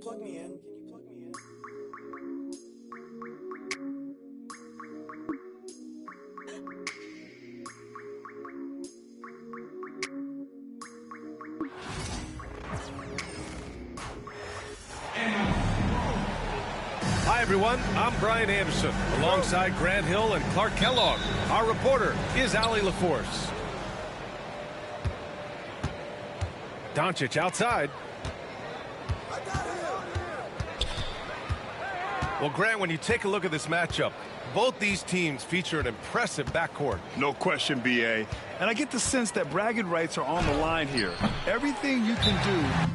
plug me in? Hi, everyone. I'm Brian Anderson, alongside Grant Hill and Clark Kellogg. Our reporter is Allie LaForce. Doncic outside. Well, Grant, when you take a look at this matchup, both these teams feature an impressive backcourt. No question, B.A. And I get the sense that bragging rights are on the line here. Everything you can do.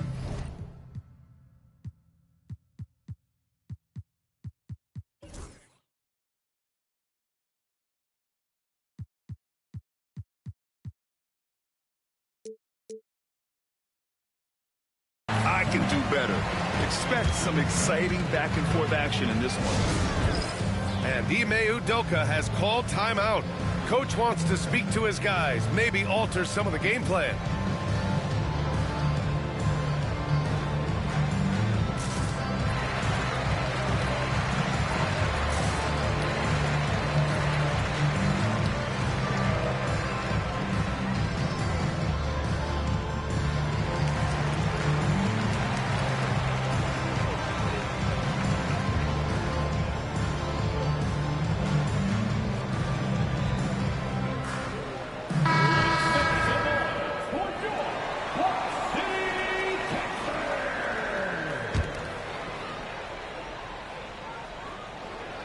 I can do better. Expect some exciting back-and-forth action in this one. And Ime Udoka has called timeout. Coach wants to speak to his guys, maybe alter some of the game plan.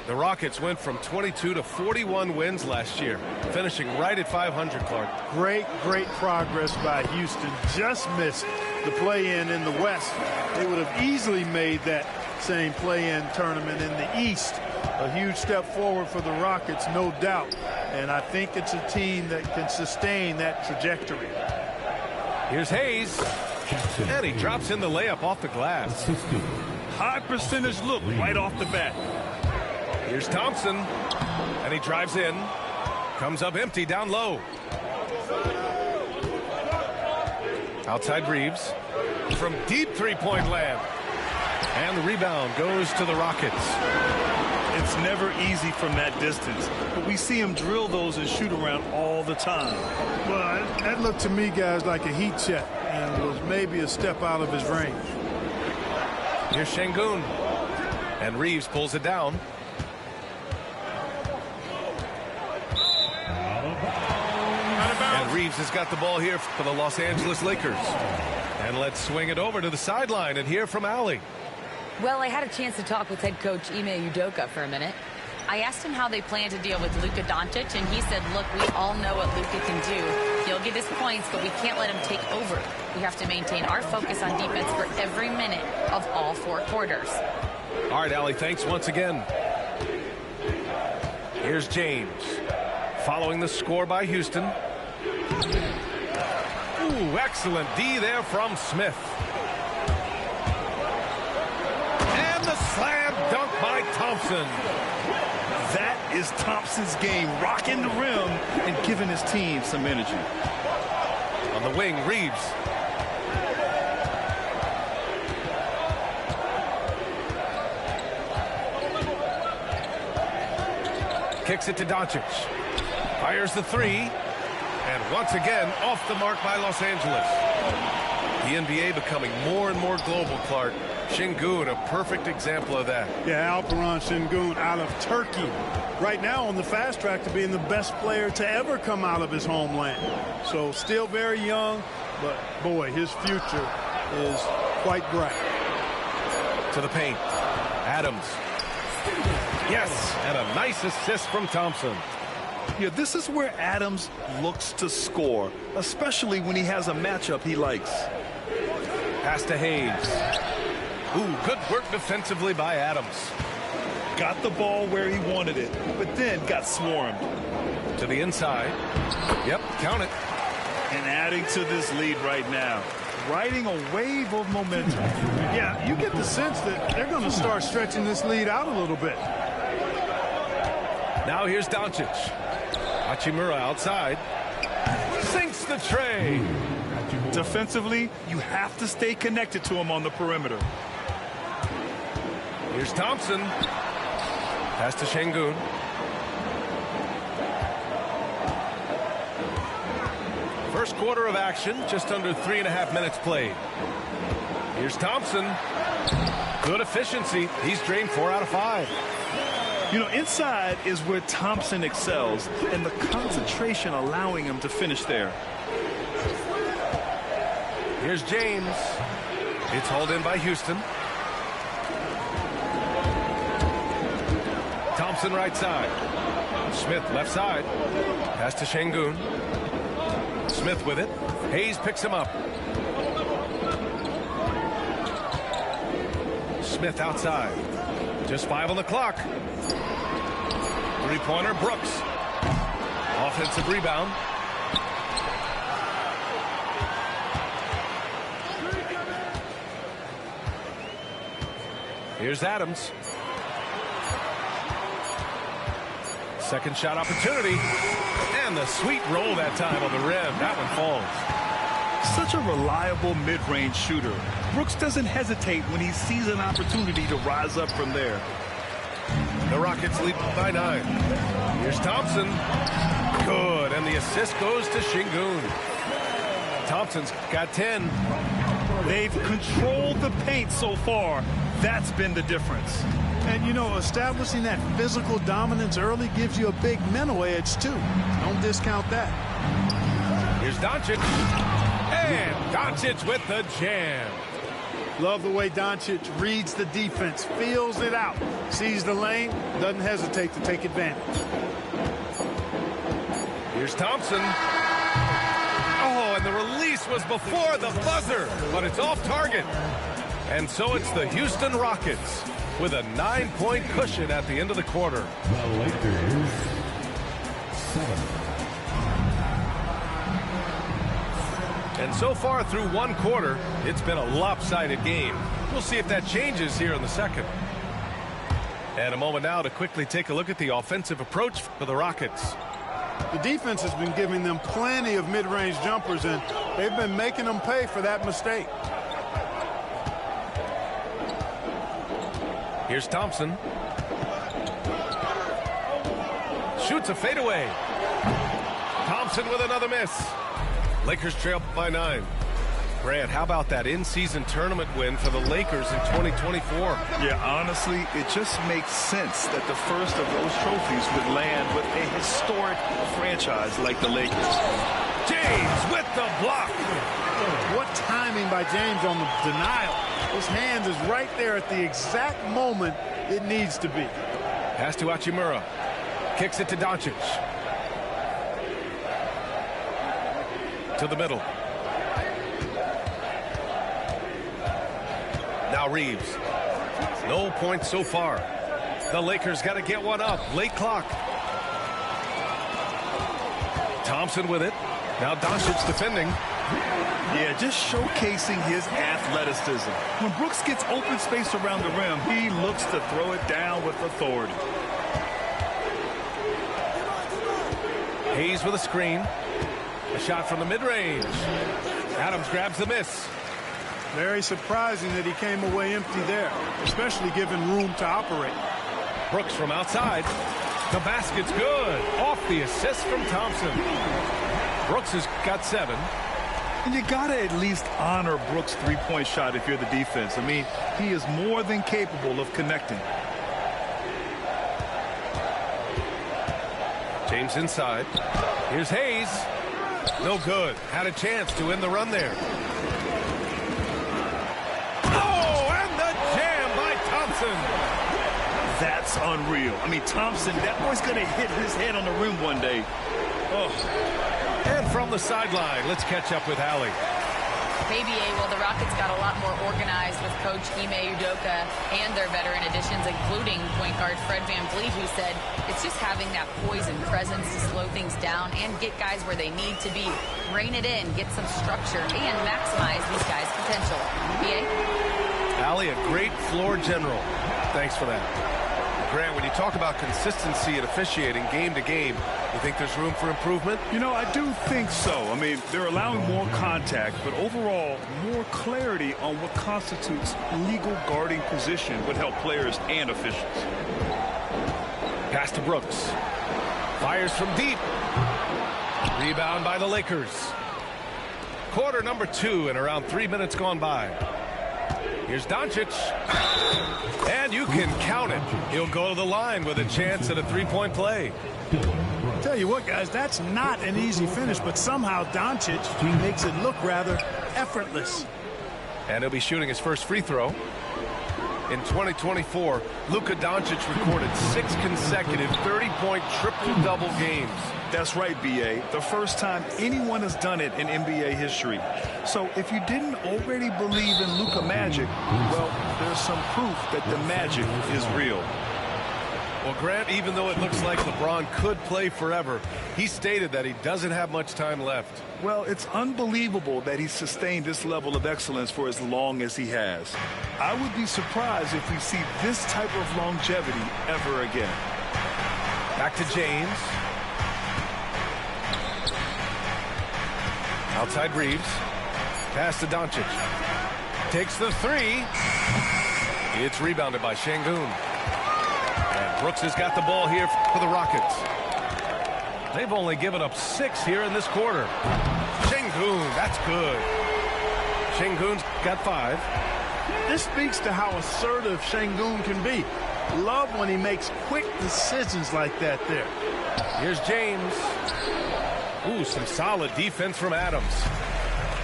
The Rockets went from 22 to 41 wins last year, finishing right at 500, Clark. Great progress by Houston. Just missed the play-in in the West. They would have easily made that same play-in tournament in the East. A huge step forward for the Rockets, no doubt. And I think it's a team that can sustain that trajectory. Here's Hayes. And he drops in the layup off the glass. High percentage look right off the bat. Here's Thompson, and he drives in, comes up empty down low. Outside Reeves, from deep three-point land. And the rebound goes to the Rockets. It's never easy from that distance, but we see him drill those and shoot around all the time. Well, that looked to me, guys, like a heat check, and was maybe a step out of his range. Here's Şengün, and Reeves pulls it down. And Reeves has got the ball here for the Los Angeles Lakers. And let's swing it over to the sideline and hear from Allie. Well, I had a chance to talk with head coach Ime Udoka for a minute. I asked him how they plan to deal with Luka Doncic, and he said, look, we all know what Luka can do. He'll get his points, but we can't let him take over. We have to maintain our focus on defense for every minute of all 4 quarters. All right, Allie, thanks once again. Here's James. Following the score by Houston. Ooh, excellent D there from Smith. And the slam dunk by Thompson. That is Thompson's game, rocking the rim and giving his team some energy. On the wing, Reeves. Kicks it to Doncic. Fires the three. And once again, off the mark by Los Angeles. The NBA becoming more and more global, Clark. Şengün, a perfect example of that. Yeah, Alperen Şengün out of Turkey. Right now on the fast track to being the best player to ever come out of his homeland. So still very young, but boy, his future is quite bright. To the paint. Adams. Yes, and a nice assist from Thompson. Yeah, this is where Adams looks to score, especially when he has a matchup he likes. Pass to Hayes. Ooh, good work defensively by Adams. Got the ball where he wanted it, but then got swarmed. To the inside. Yep, count it. And adding to this lead right now. Riding a wave of momentum. Yeah, you get the sense that they're going to start stretching this lead out a little bit. Now here's Doncic. Hachimura outside. Sinks the tray. Defensively, you have to stay connected to him on the perimeter. Here's Thompson. Pass to Şengün. First quarter of action, just under 3.5 minutes played. Here's Thompson. Good efficiency. He's drained 4 out of 5. You know, inside is where Thompson excels, and the concentration allowing him to finish there. Here's James. It's hauled in by Houston. Thompson right side. Smith left side. Pass to Şengün. Smith with it. Hayes picks him up. Smith outside. Just 5 on the clock. Three-pointer, Brooks. Offensive rebound. Here's Adams. Second shot opportunity. And the sweet roll that time on the rim. That one falls. Such a reliable mid-range shooter. Brooks doesn't hesitate when he sees an opportunity to rise up from there. The Rockets lead by 9. Here's Thompson. Good. And the assist goes to Şengün. Thompson's got 10. They've controlled the paint so far. That's been the difference. And, you know, establishing that physical dominance early gives you a big mental edge, too. Don't discount that. Here's Doncic. And Doncic with the jam. Love the way Doncic reads the defense, feels it out, sees the lane, doesn't hesitate to take advantage. Here's Thompson. Oh, and the release was before the buzzer, but it's off target. And so it's the Houston Rockets with a 9-point cushion at the end of the quarter. The Lakers, 7. And so far through one quarter, it's been a lopsided game. We'll see if that changes here in the second. And a moment now to quickly take a look at the offensive approach for the Rockets. The defense has been giving them plenty of mid-range jumpers, and they've been making them pay for that mistake. Here's Thompson. Shoots a fadeaway. Thompson with another miss. Lakers trail by 9. Grant, how about that in-season tournament win for the Lakers in 2024? Yeah, honestly, it just makes sense that the first of those trophies would land with a historic franchise like the Lakers. James with the block. What timing by James on the denial. His hand is right there at the exact moment it needs to be. Pass to Hachimura. Kicks it to Doncic. To the middle. Now Reeves. No points so far. The Lakers got to get one up. Late clock. Thompson with it. Now Doncic defending. Yeah, just showcasing his athleticism. When Brooks gets open space around the rim, he looks to throw it down with authority. Hayes with a screen. A shot from the mid-range. Adams grabs the miss. Very surprising that he came away empty there, especially given room to operate. Brooks from outside. The basket's good. Off the assist from Thompson. Brooks has got 7. And you got to at least honor Brooks' three-point shot if you're the defense. I mean, he is more than capable of connecting. James inside. Here's Hayes. No good. Had a chance to end the run there. Oh, and the jam by Thompson. That's unreal. I mean, Thompson, that boy's going to hit his head on the rim one day. Oh. And from the sideline, let's catch up with Allie. Maybe, well, the Rockets got a lot more organized with Coach Ime Udoka and their veteran additions, including point guard Fred VanVleet, who said it's just having that poise and presence to slow things down and get guys where they need to be. Rein it in, get some structure, and maximize these guys' potential. BA? Allie, a great floor general. Thanks for that. Grant, when you talk about consistency and officiating game to game, you think there's room for improvement? You know, I do think so. I mean, they're allowing more contact, but overall, more clarity on what constitutes legal guarding position would help players and officials. Pass to Brooks. Fires from deep. Rebound by the Lakers. Quarter number 2 and around 3 minutes gone by. Here's Doncic. And you can count it. He'll go to the line with a chance at a three-point play. Tell you what, guys, that's not an easy finish, but somehow Doncic makes it look rather effortless. And he'll be shooting his first free throw. In 2024, Luka Doncic recorded 6 consecutive 30-point triple-double games. That's right, B.A. The first time anyone has done it in NBA history. So if you didn't already believe in Luka Magic, well, there's some proof that the magic is real. Well, Grant, even though it looks like LeBron could play forever, he stated that he doesn't have much time left. Well, it's unbelievable that he's sustained this level of excellence for as long as he has. I would be surprised if we see this type of longevity ever again. Back to James. Outside Reeves. Pass to Doncic. Takes the 3. It's rebounded by Şengün. And Brooks has got the ball here for the Rockets. They've only given up 6 here in this quarter. Şengün, that's good. Şengün's got 5. This speaks to how assertive Şengün can be. Love when he makes quick decisions like that there. Here's James. Ooh, some solid defense from Adams.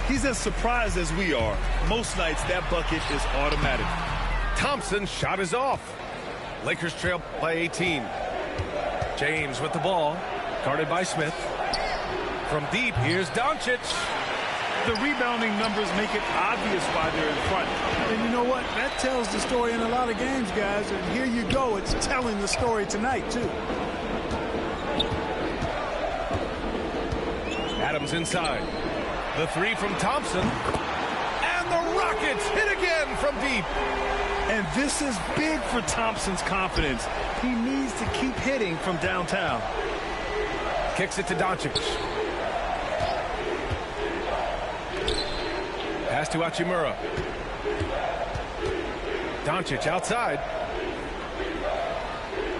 He's as surprised as we are. Most nights, that bucket is automatic. Thompson's shot is off. Lakers trail by 18. James with the ball. Guarded by Smith. From deep, here's Doncic. The rebounding numbers make it obvious why they're in front. And you know what? That tells the story in a lot of games, guys. And here you go. It's telling the story tonight, too. Adams inside. The 3 from Thompson. And the Rockets hit again from deep. And this is big for Thompson's confidence. He needs to keep hitting from downtown. Kicks it to Doncic. Pass to Hachimura. Doncic outside.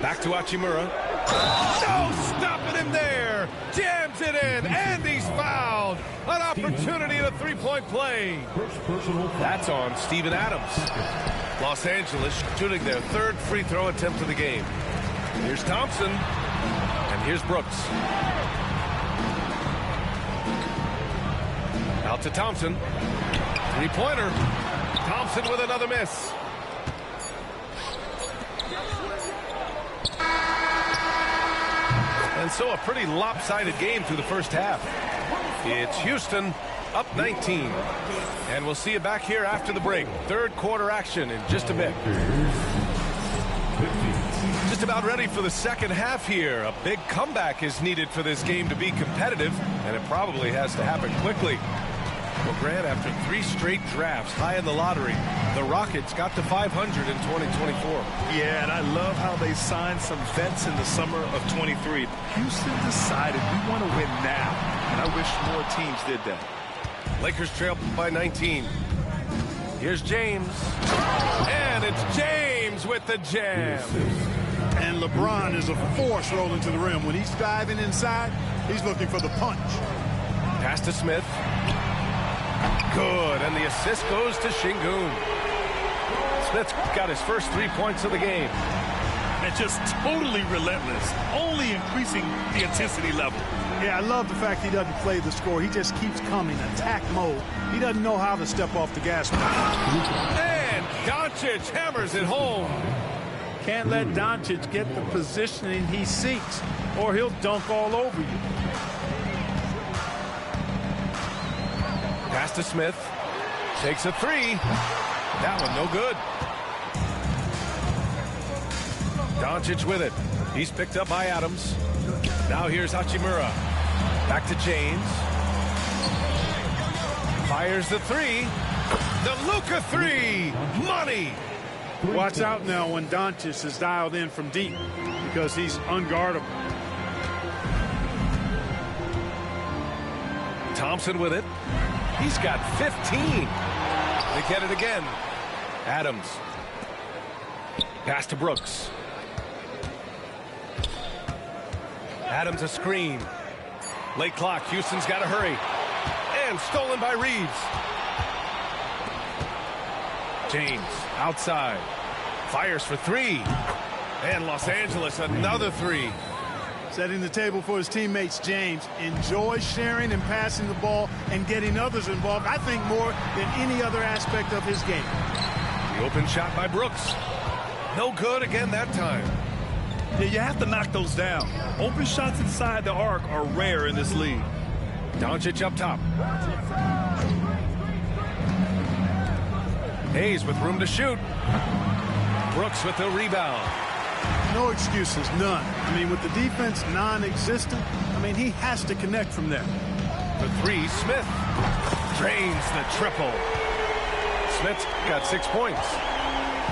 Back to Hachimura. No stopping him there. Jams it in, and he's fouled. An opportunity at a three-point play. That's on Steven Adams. Los Angeles shooting their 3rd free throw attempt of the game. Here's Thompson, and here's Brooks. Out to Thompson. Three-pointer. Thompson with another miss. And so a pretty lopsided game through the first half. It's Houston up 19. And we'll see you back here after the break. 3rd quarter action in just a bit. Just about ready for the second half here. A big comeback is needed for this game to be competitive, and it probably has to happen quickly. Well, Grant, after 3 straight drafts high in the lottery, the Rockets got to 500 in 2024. Yeah, and I love how they signed some vets in the summer of 23. Houston decided we want to win now, and I wish more teams did that. Lakers trail by 19. Here's James. And it's James with the jam. And LeBron is a force rolling to the rim. When he's diving inside, he's looking for the punch. Pass to Smith. Good, and the assist goes to Şengün. Smith's got his first 3 points of the game. And just totally relentless, only increasing the intensity level. Yeah, I love the fact he doesn't play the score. He just keeps coming, attack mode. He doesn't know how to step off the gas pedal. And Doncic hammers it home. Can't let Doncic get the positioning he seeks, or he'll dunk all over you. Pass to Smith. Takes a 3. That one no good. Doncic with it. He's picked up by Adams. Now here's Hachimura. Back to James. Fires the 3. The Luka 3. Money. Watch out now when Doncic is dialed in from deep because he's unguardable. Thompson with it. He's got 15. They get it again. Adams. Pass to Brooks. Adams a screen. Late clock. Houston's got to hurry. And stolen by Reeves. James outside. Fires for three. And Los Angeles another three. Setting the table for his teammates. James enjoys sharing and passing the ball and getting others involved, I think, more than any other aspect of his game. The open shot by Brooks. No good again that time. Yeah, you have to knock those down. Open shots inside the arc are rare in this league. Doncic up top. Hayes with room to shoot. Brooks with the rebound. No excuses, none. I mean, with the defense non-existent, I mean, he has to connect from there. The three, Smith drains the triple. Smith's got 6 points.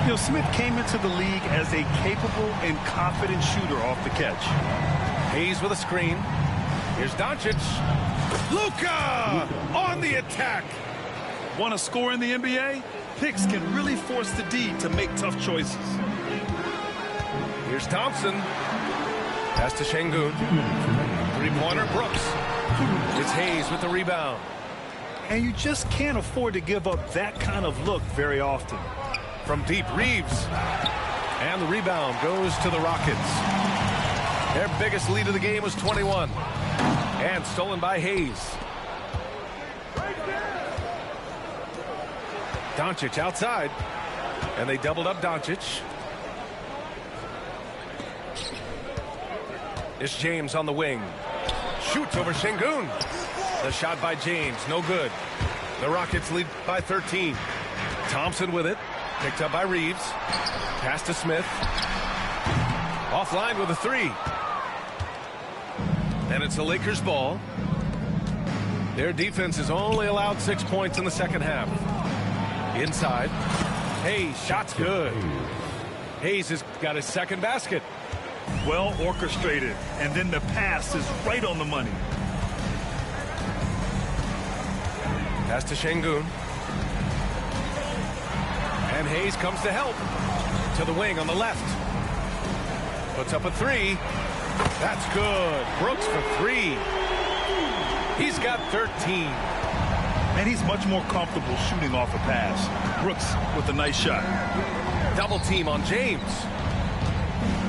You know, Smith came into the league as a capable and confident shooter off the catch. Hayes with a screen. Here's Doncic. Luka on the attack. Want to score in the NBA? Picks can really force the D to make tough choices. Here's Thompson. Pass to Şengün. Three-pointer, Brooks. It's Hayes with the rebound. And you just can't afford to give up that kind of look very often. From deep, Reeves. And the rebound goes to the Rockets. Their biggest lead of the game was 21. And stolen by Hayes. Doncic outside. And they doubled up Doncic. It's James on the wing. Shoots over Şengün. The shot by James, no good. The Rockets lead by 13. Thompson with it. Picked up by Reeves. Pass to Smith. Offline with a three. And it's the Lakers' ball. Their defense has only allowed 6 points in the second half. Inside. Hayes, shot's good. Hayes has got his second basket. Well orchestrated. And then the pass is right on the money. Pass to Şengün. And Hayes comes to help. To the wing on the left. Puts up a three. That's good. Brooks for three. He's got 13. And he's much more comfortable shooting off a pass. Brooks with a nice shot. Double team on James.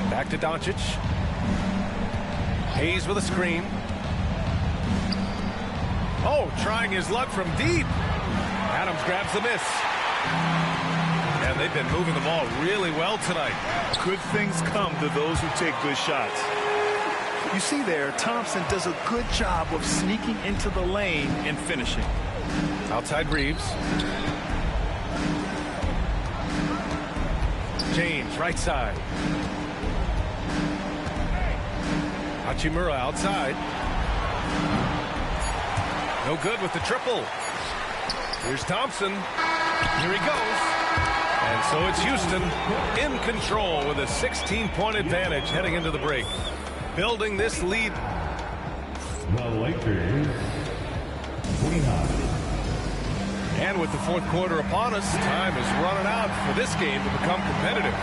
Back to Doncic. Hayes with a screen. Oh, trying his luck from deep. Adams grabs the miss. And they've been moving the ball really well tonight. Good things come to those who take good shots. You see there, Thompson does a good job of sneaking into the lane and finishing. Outside Reeves. James, right side. Hachimura outside. No good with the triple. Here's Thompson. Here he goes. And so it's Houston in control with a 16-point advantage heading into the break. Building this lead. The Lakers, 29. And with the fourth quarter upon us, time is running out for this game to become competitive.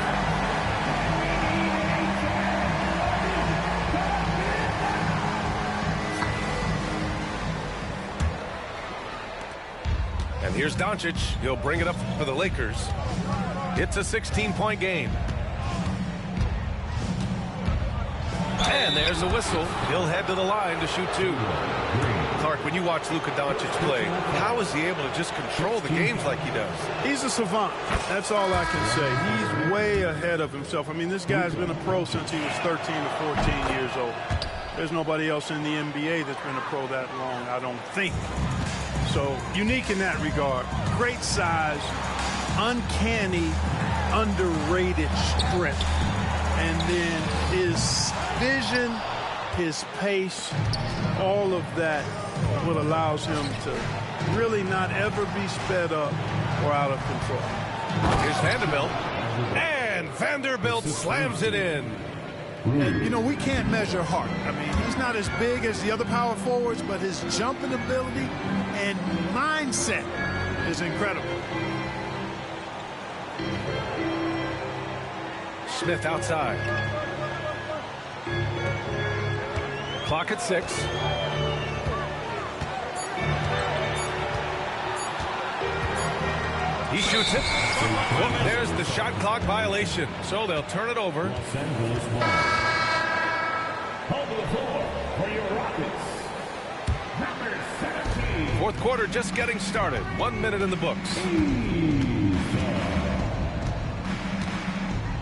And here's Doncic. He'll bring it up for the Lakers. It's a 16-point game. And there's a whistle. He'll head to the line to shoot two. Clark, when you watch Luka Doncic play, how is he able to just control the games like he does? He's a savant. That's all I can say. He's way ahead of himself. I mean, this guy's been a pro since he was 13 to 14 years old. There's nobody else in the NBA that's been a pro that long, I don't think. So, unique in that regard. Great size, uncanny, underrated strength. And then his vision, his pace, all of that what allows him to really not ever be sped up or out of control. Here's Vanderbilt. And Vanderbilt slams it in. And, you know, we can't measure heart. I mean, he's not as big as the other power forwards, but his jumping ability and mindset is incredible. Smith outside. Clock at 6. He shoots it. Well, there's the shot clock violation. So they'll turn it over. Los Angeles ball. Hold the floor for your Rockets. Number 17. Fourth quarter just getting started. 1 minute in the books.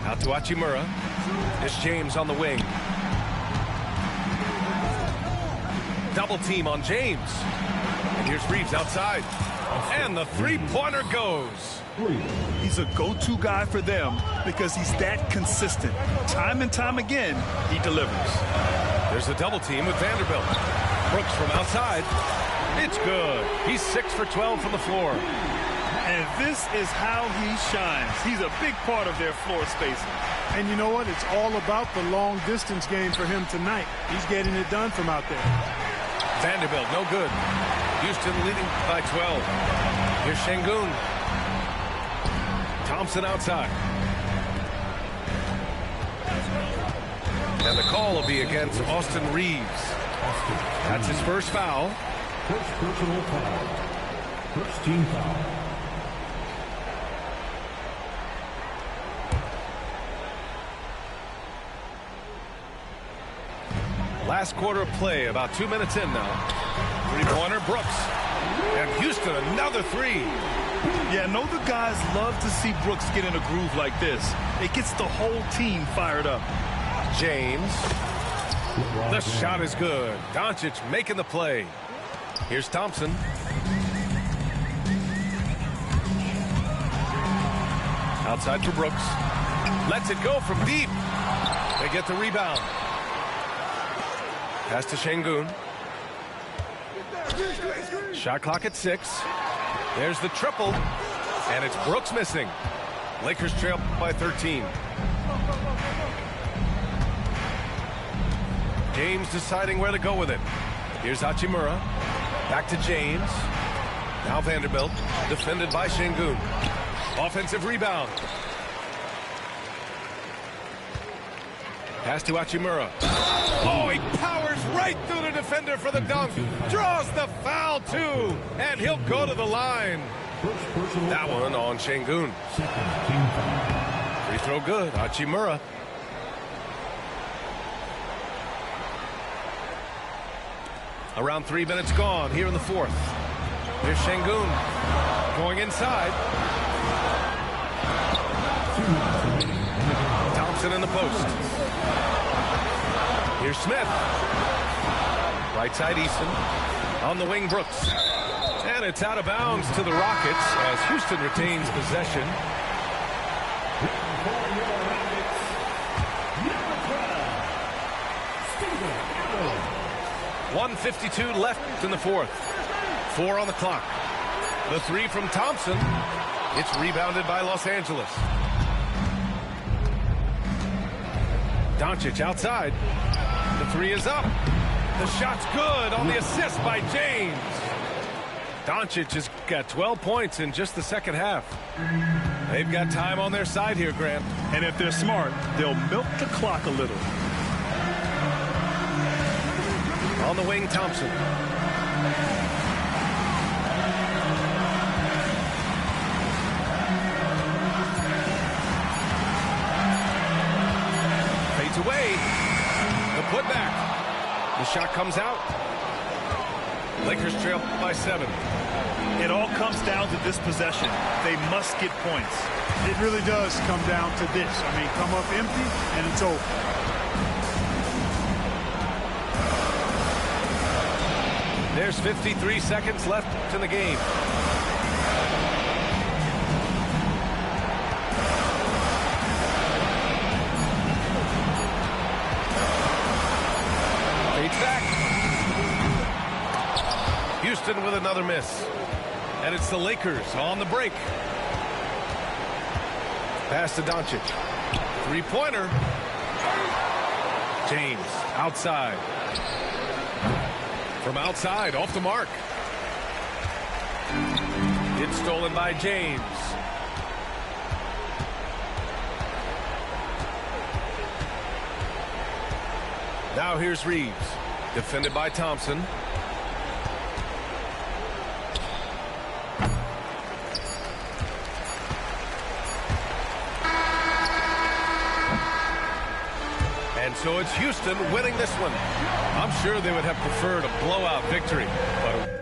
Out to Hachimura. Here's James on the wing. Double team on James. And here's Reeves outside. And the three-pointer goes. He's a go-to guy for them because he's that consistent. Time and time again, he delivers. There's a double team with Vanderbilt. Brooks from outside. It's good. He's 6 for 12 from the floor. And this is how he shines. He's a big part of their floor spacing. And you know what? It's all about the long-distance game for him tonight. He's getting it done from out there. Vanderbilt, no good. Houston leading by 12. Here's Şengün. Thompson outside. And the call will be against Austin Reeves. That's his first foul. First personal foul. First team foul. Last quarter of play, about 2 minutes in now. Three-pointer, Brooks. And Houston, another three. Yeah, I know the guys love to see Brooks get in a groove like this. It gets the whole team fired up. James. The shot is good. Doncic making the play. Here's Thompson. Outside for Brooks. Lets it go from deep. They get the rebound. Pass to Şengün. Shot clock at 6. There's the triple. And it's Brooks missing. Lakers trail by 13. James deciding where to go with it. Here's Hachimura. Back to James. Now Vanderbilt. Defended by Şengün. Offensive rebound. Pass to Hachimura. Oh, he powers right through the defender for the dunk. Draws the foul, too. And he'll go to the line. That one on Şengün. Free throw good. Hachimura. Around 3 minutes gone here in the fourth. Here's Şengün going inside. Thompson in the post. Here's Smith. Right side Easton. On the wing, Brooks. And it's out of bounds to the Rockets as Houston retains possession. 1:52 left in the fourth. 4 on the clock. The three from Thompson. It's rebounded by Los Angeles. Doncic outside. The three is up. The shot's good on the assist by James. Doncic has got 12 points in just the second half. They've got time on their side here, Grant. And if they're smart, they'll milk the clock a little. On the wing, Thompson. Fades away. The putback. The shot comes out. Lakers trail by 7. It all comes down to this possession. They must get points. It really does come down to this. I mean, come up empty, and it's over. There's 53 seconds left in the game. Fades back. Houston with another miss. And it's the Lakers on the break. Pass to Doncic. Three-pointer. James outside. From outside, off the mark. It's stolen by James. Now here's Reeves. Defended by Thompson. And so it's Houston winning this one. I'm sure they would have preferred a blowout victory, but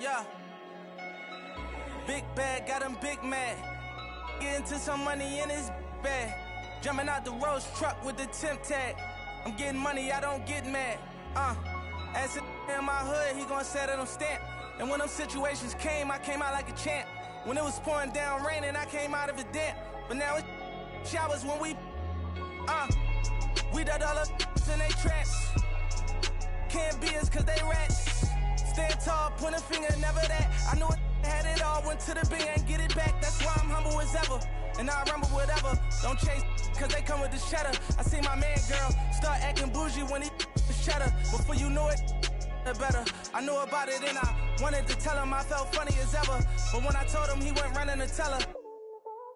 Yeah. Big bag, got him big mad. Get into some money in his bag. Jumping out the Rolls truck with the temp tag. I'm getting money, I don't get mad. As in my hood, he gon' set it on stamp. And when them situations came, I came out like a champ. When it was pouring down raining, I came out of it damp. But now it's showers when we done all up in they traps. Can't be us cause they rats. Stand tall, point a finger, never that. I knew it had it all, went to the bank, get it back. That's why I'm humble as ever. And I rumble whatever. Don't chase cause they come with the cheddar. I see my man girl start acting bougie when he the cheddar. Before you knew it, better. I knew about it and I wanted to tell him I felt funny as ever. But when I told him, he went running to tell her.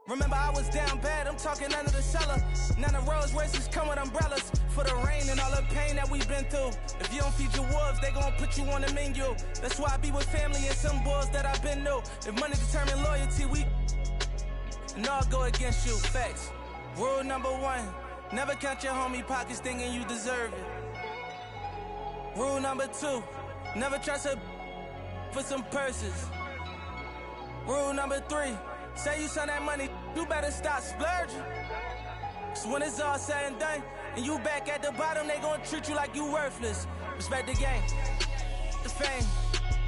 Remember I was down bad, I'm talking under the cellar. Now the Rolls Royces come with umbrellas for the rain and all the pain that we've been through. If you don't feed your wolves, they gon' put you on the menu. That's why I be with family and some boys that I've been new. If money determine loyalty, and all go against you. Facts. Rule number 1, never count your homie pockets thinking you deserve it. Rule number 2, never trust a for some purses. Rule number 3, say you send that money, you better stop splurging. So when it's all said and done, and you back at the bottom, they gon' treat you like you worthless. Respect the game, the fame.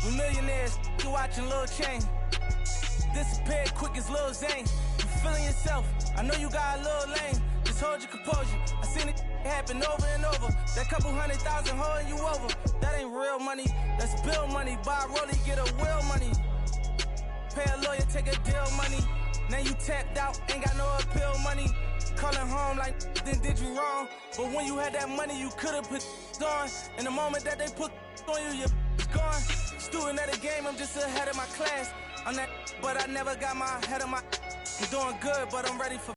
We millionaires, you watching Lil Chain. Disappeared quick as Lil Zane. You feeling yourself, I know you got a little lame. Just hold your composure, I seen it happen over and over. That couple 100,000 holding you over. That ain't real money, that's bill money. Buy a rollie, get a wheel money. Pay a lawyer, take a deal money. Now you tapped out, ain't got no appeal money. Calling home like, then did you wrong? But when you had that money, you could've put on. In the moment that they put on you, you're gone. Student of the game, I'm just ahead of my class. I'm that, but I never got my head of my. I'm doing good, but I'm ready for